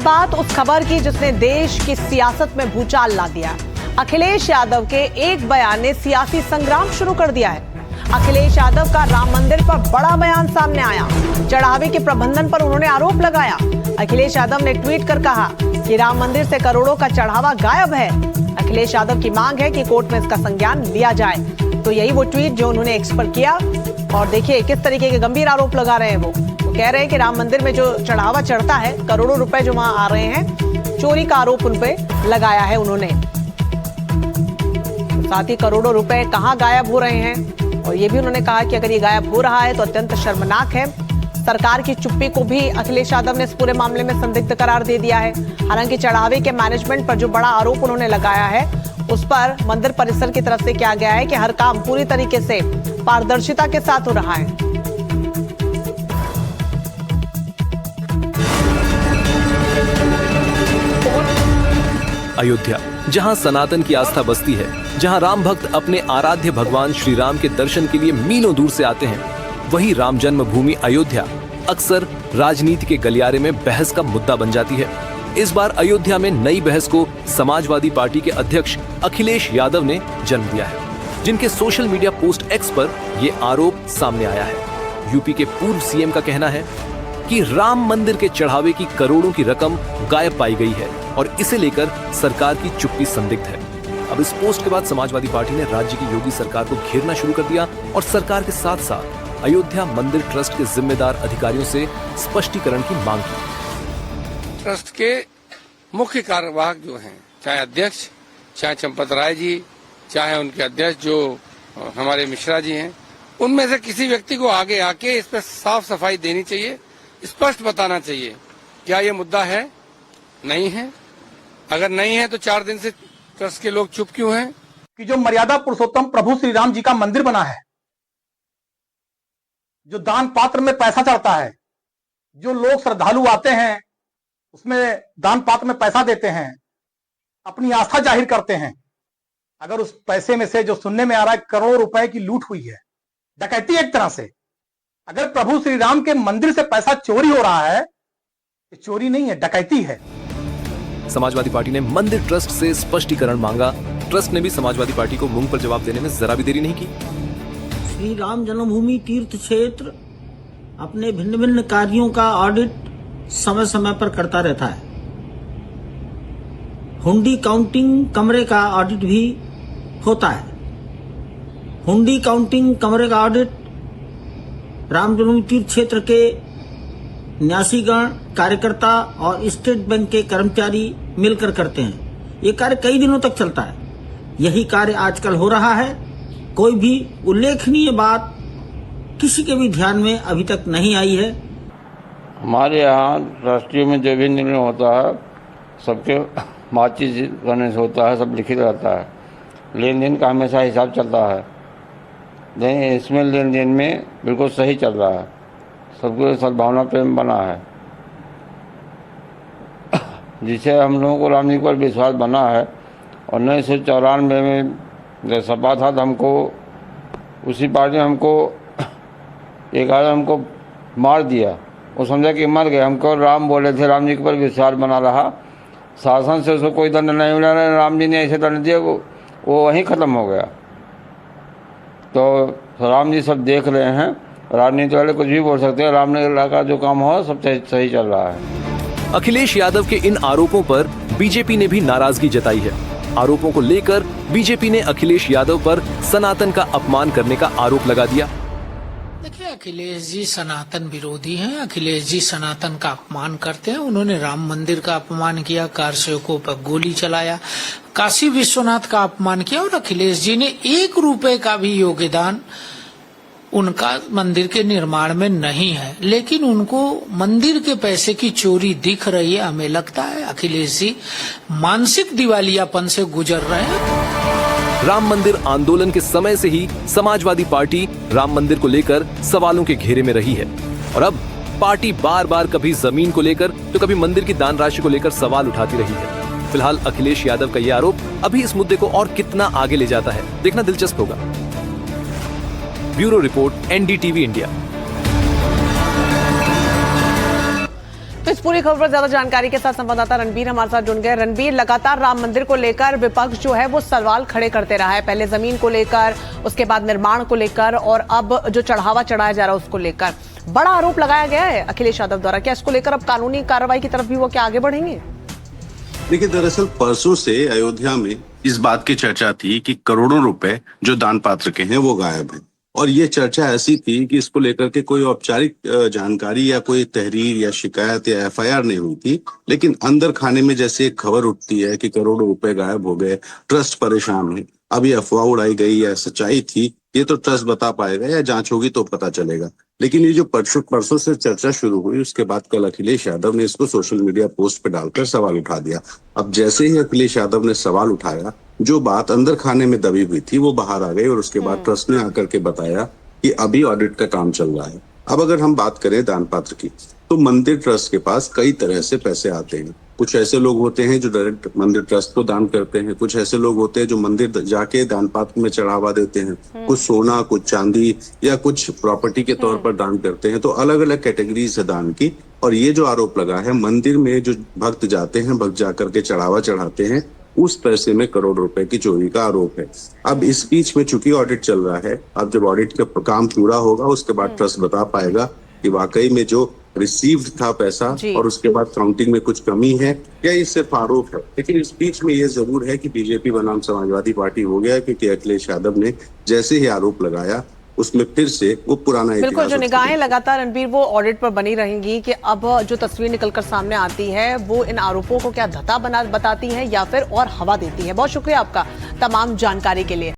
बात उस खबर की जिसने देश की सियासत में भूचाल ला दिया। अखिलेश यादव के एक बयान ने सियासी संग्राम शुरू कर दिया है। अखिलेश यादव का राम मंदिर पर बड़ा बयान सामने आया। चढ़ावे के प्रबंधन पर उन्होंने आरोप लगाया। अखिलेश यादव ने ट्वीट कर कहा कि राम मंदिर से करोड़ों का चढ़ावा गायब है। अखिलेश यादव की मांग है कि कोर्ट में इसका संज्ञान लिया जाए। तो यही वो ट्वीट जो उन्होंने एक्स पर किया, और देखिए किस तरीके के गंभीर आरोप लगा रहे हैं। वो कह रहे हैं कि राम मंदिर में जो चढ़ावा चढ़ता है, करोड़ों रुपए जो वहां आ रहे हैं, चोरी का आरोप उन पे लगाया है उन्होंने। साथ ही करोड़ों रुपए कहां गायब हो रहे हैं, और ये भी उन्होंने कहा कि अगर ये गायब हो रहा है तो अत्यंत शर्मनाक है। सरकार की चुप्पी को भी अखिलेश यादव ने इस पूरे मामले में संदिग्ध करार दे दिया है। हालांकि चढ़ावे के मैनेजमेंट पर जो बड़ा आरोप उन्होंने लगाया है, उस पर मंदिर परिसर की तरफ से किया गया है कि हर काम पूरी तरीके से पारदर्शिता के साथ हो रहा है। अयोध्या, जहां सनातन की आस्था बसती है, जहां राम भक्त अपने आराध्य भगवान श्री राम के दर्शन के लिए मीलों दूर से आते हैं, वही राम जन्मभूमि अयोध्या अक्सर राजनीति के गलियारे में बहस का मुद्दा बन जाती है। इस बार अयोध्या में नई बहस को समाजवादी पार्टी के अध्यक्ष अखिलेश यादव ने जन्म दिया है, जिनके सोशल मीडिया पोस्ट एक्स पर यह आरोप सामने आया है। यूपी के पूर्व सीएम का कहना है कि राम मंदिर के चढ़ावे की करोड़ों की रकम गायब पाई गई है और इसे लेकर सरकार की चुप्पी संदिग्ध है। अब इस पोस्ट के बाद समाजवादी पार्टी ने राज्य की योगी सरकार को घेरना शुरू कर दिया और सरकार के साथ साथ अयोध्या मंदिर ट्रस्ट के जिम्मेदार अधिकारियों से स्पष्टीकरण की मांग की। ट्रस्ट के मुख्य कार्यवाहक जो हैं, चाहे अध्यक्ष, चाहे चंपत राय जी, चाहे उनके अध्यक्ष जो हमारे मिश्रा जी हैं, उनमें से किसी व्यक्ति को आगे आके इस पर साफ सफाई देनी चाहिए, स्पष्ट बताना चाहिए क्या ये मुद्दा है, नहीं है। अगर नहीं है तो 4 दिन से ट्रस्ट के लोग चुप क्यों हैं? कि जो मर्यादा पुरुषोत्तम प्रभु श्री राम जी का मंदिर बना है, जो दान पात्र में पैसा चढ़ता है, जो लोग श्रद्धालु आते हैं उसमें दान पात्र में पैसा देते हैं, अपनी आस्था जाहिर करते हैं, अगर उस पैसे में से जो सुनने में आ रहा है करोड़ों रुपए की लूट हुई है, डकैती एक तरह से, अगर प्रभु श्री राम के मंदिर से पैसा चोरी हो रहा है, ये चोरी नहीं है, डकैती है। समाजवादी पार्टी ने मंदिर ट्रस्ट से स्पष्टीकरण मांगा। ट्रस्ट ने भी समाजवादी पार्टी को मुंह पर जवाब देने में जरा भी देरी नहीं की। श्री राम जन्मभूमि तीर्थ क्षेत्र अपने भिन्न भिन्न कार्यों का ऑडिट समय समय पर करता रहता है। हुंडी काउंटिंग कमरे का ऑडिट भी होता है। हुंडी काउंटिंग कमरे का ऑडिट राम जन्मभूमि तीर्थ क्षेत्र के न्यासीगण, कार्यकर्ता और स्टेट बैंक के कर्मचारी मिलकर करते हैं। ये कार्य कई दिनों तक चलता है। यही कार्य आजकल हो रहा है। कोई भी उल्लेखनीय बात किसी के भी ध्यान में अभी तक नहीं आई है। हमारे यहाँ राष्ट्रीय में जो भी निर्णय होता है सबके बातचीत करने से होता है, सब लिखित रहता है। लेन देन का हमेशा हिसाब चलता है, लेकिन इसमें लेन देन में बिल्कुल सही चल रहा है, सबको सद्भावना प्रेम बना है, जिससे हम लोगों को राम जी पर विश्वास बना है। और 1994 में जब सपा था तो हमको उसी पार्टी ने हमको एक आदमी हमको मार दिया, वो समझा कि मर गए। हमको राम बोले थे, राम जी के ऊपर विश्वास बना रहा, शासन से उसको कोई दंड नहीं मिला, राम जी ने ऐसे दंड दिया वो वहीं ख़त्म हो गया। तो राम जी सब देख रहे हैं, राजनीति वाले कुछ भी बोल सकते हैं, राम ने का जो काम हो सब सही चल रहा है। अखिलेश यादव के इन आरोपों पर बीजेपी ने भी नाराजगी जताई है। आरोपों को लेकर बीजेपी ने अखिलेश यादव पर सनातन का अपमान करने का आरोप लगा दिया। देखिए, अखिलेश जी सनातन विरोधी हैं। अखिलेश जी सनातन का अपमान करते हैं। उन्होंने राम मंदिर का अपमान किया, कार सेवकों पर गोली चलाया, काशी विश्वनाथ का अपमान किया, और अखिलेश जी ने 1 रुपए का भी योगदान उनका मंदिर के निर्माण में नहीं है। लेकिन उनको मंदिर के पैसे की चोरी दिख रही है। हमें लगता है अखिलेश जी मानसिक दिवालियापन से गुजर रहे हैं। राम मंदिर आंदोलन के समय से ही समाजवादी पार्टी राम मंदिर को लेकर सवालों के घेरे में रही है, और अब पार्टी बार बार कभी जमीन को लेकर तो कभी मंदिर की दान राशि को लेकर सवाल उठाती रही है। फिलहाल अखिलेश यादव का यह आरोप अभी इस मुद्दे को और कितना आगे ले जाता है, देखना दिलचस्प होगा। Bureau report, NDTV India. तो इस पूरी खबर पर ज्यादा जानकारी के साथ संवाददाता रणबीर हमारे साथ जुड़ गए। रणबीर, लगातार राम मंदिर को लेकर विपक्ष जो है वो सवाल खड़े करते रहा है, पहले जमीन को लेकर, उसके बाद निर्माण को लेकर और अब जो चढ़ावा चढ़ाया जा रहा है उसको लेकर बड़ा आरोप लगाया गया है अखिलेश यादव द्वारा। क्या इसको लेकर अब कानूनी कार्रवाई की तरफ भी वो क्या आगे बढ़ेंगे? देखिए, दरअसल परसों से अयोध्या में इस बात की चर्चा थी कि करोड़ों रुपए जो दान पात्र के हैं वो गायब हैं, और ये चर्चा ऐसी थी कि इसको लेकर के कोई औपचारिक जानकारी या कोई तहरीर या शिकायत या एफआईआर नहीं हुई थी। लेकिन अंदर खाने में जैसे एक खबर उठती है कि करोड़ों रुपए गायब हो गए, ट्रस्ट परेशान है। अब ये अफवाह उड़ाई गई या सच्चाई थी, ये तो ट्रस्ट बता पाएगा या जांच होगी तो पता चलेगा। लेकिन ये जो परसों से चर्चा शुरू हुई, उसके बाद कल अखिलेश यादव ने इसको सोशल मीडिया पोस्ट पे डालकर सवाल उठा दिया। अब जैसे ही अखिलेश यादव ने सवाल उठाया, जो बात अंदर खाने में दबी हुई थी वो बाहर आ गई, और उसके बाद ट्रस्ट ने आकर के बताया कि अभी ऑडिट का काम चल रहा है। अब अगर हम बात करें दान पात्र की, तो मंदिर ट्रस्ट के पास कई तरह से पैसे आते हैं। कुछ ऐसे लोग होते हैं जो डायरेक्ट मंदिर ट्रस्ट को दान करते हैं, कुछ ऐसे लोग होते हैं जो मंदिर जाके दान पात्र में चढ़ावा देते हैं, कुछ सोना, कुछ चांदी या कुछ प्रॉपर्टी के तौर पर दान करते हैं। तो अलग अलग कैटेगरीज है दान की। और ये जो आरोप लगा है, मंदिर में जो भक्त जाते हैं, भक्त जाकर के चढ़ावा चढ़ाते हैं, उस पैसे में करोड़ रुपए की चोरी का आरोप है। अब इस बीच में चूंकि ऑडिट चल रहा है, अब जब ऑडिट का काम पूरा होगा उसके बाद ट्रस्ट बता पाएगा कि वाकई में जो रिसीव्ड था पैसा और उसके बाद काउंटिंग में कुछ कमी है या ये सिर्फ आरोप है। लेकिन इस बीच में ये जरूर है कि बीजेपी बनाम समाजवादी पार्टी हो गया, क्योंकि अखिलेश यादव ने जैसे ही आरोप लगाया उसमें फिर से वो पुराना बिल्कुल जो निगाहें लगातार रणबीर वो ऑडिट पर बनी रहेंगी कि अब जो तस्वीर निकलकर सामने आती है वो इन आरोपों को क्या धता बताती है या फिर और हवा देती है। बहुत शुक्रिया आपका तमाम जानकारी के लिए।